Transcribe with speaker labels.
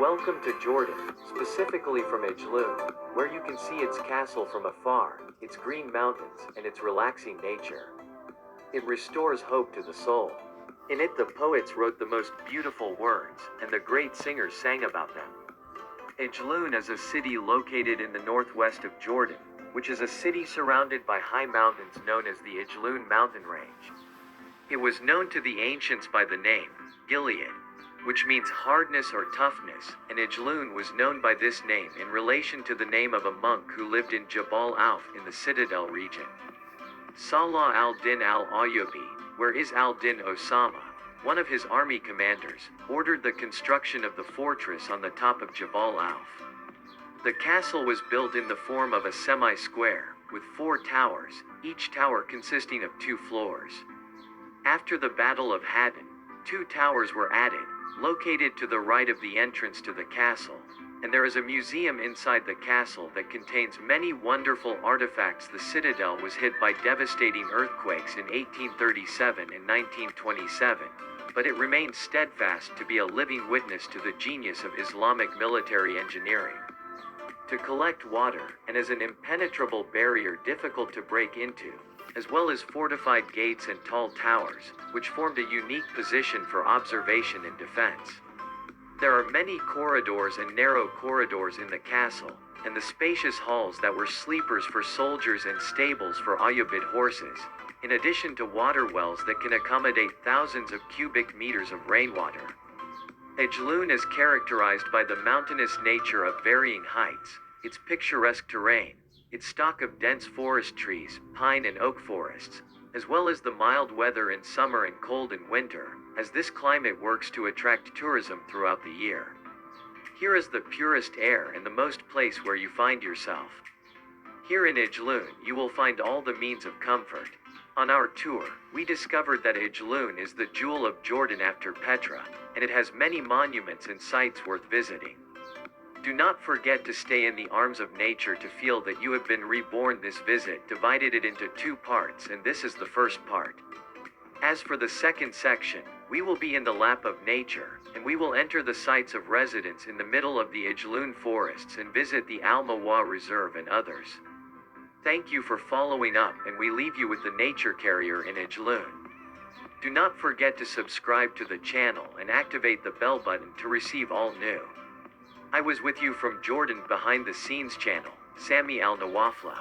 Speaker 1: Welcome to Jordan, specifically from Ajloun, where you can see its castle from afar, its green mountains, and its relaxing nature. It restores hope to the soul. In it the poets wrote the most beautiful words, and the great singers sang about them. Ajloun is a city located in the northwest of Jordan, which is a city surrounded by high mountains known as the Ajloun mountain range. It was known to the ancients by the name Gilead, which means hardness or toughness, and Ajloun was known by this name in relation to the name of a monk who lived in Jabal Awf in the Citadel region. Salah al-Din al-Ayyubi, where is al-Din Osama, one of his army commanders, ordered the construction of the fortress on the top of Jabal Awf. The castle was built in the form of a semi-square, with 4 towers, each tower consisting of 2 floors. After the Battle of Haddon, 2 towers were added, located to the right of the entrance to the castle, and there is a museum inside the castle that contains many wonderful artifacts. The citadel was hit by devastating earthquakes in 1837 and 1927, but it remained steadfast to be a living witness to the genius of Islamic military engineering. To collect water, and as an impenetrable barrier difficult to break into, as well as fortified gates and tall towers, which formed a unique position for observation and defense. There are many corridors and narrow corridors in the castle, and the spacious halls that were sleepers for soldiers and stables for Ayyubid horses, in addition to water wells that can accommodate thousands of cubic meters of rainwater. Ajloun is characterized by the mountainous nature of varying heights, its picturesque terrain, its stock of dense forest trees, pine and oak forests, as well as the mild weather in summer and cold in winter, as this climate works to attract tourism throughout the year. Here is the purest air and the most place where you find yourself. Here in Ajloun, you will find all the means of comfort. On our tour, we discovered that Ajloun is the jewel of Jordan after Petra, and it has many monuments and sites worth visiting. Do not forget to stay in the arms of nature to feel that you have been reborn. This visit divided it into 2 parts, and this is the first part. As for the second section, we will be in the lap of nature, and we will enter the sites of residence in the middle of the Ajloun forests and visit the Al-Mawa Reserve and others. Thank you for following up, and we leave you with the nature carrier in Ajloun. Do not forget to subscribe to the channel and activate the bell button to receive all new. I was with you from Jordan behind the scenes channel, Sami Al Nawafla.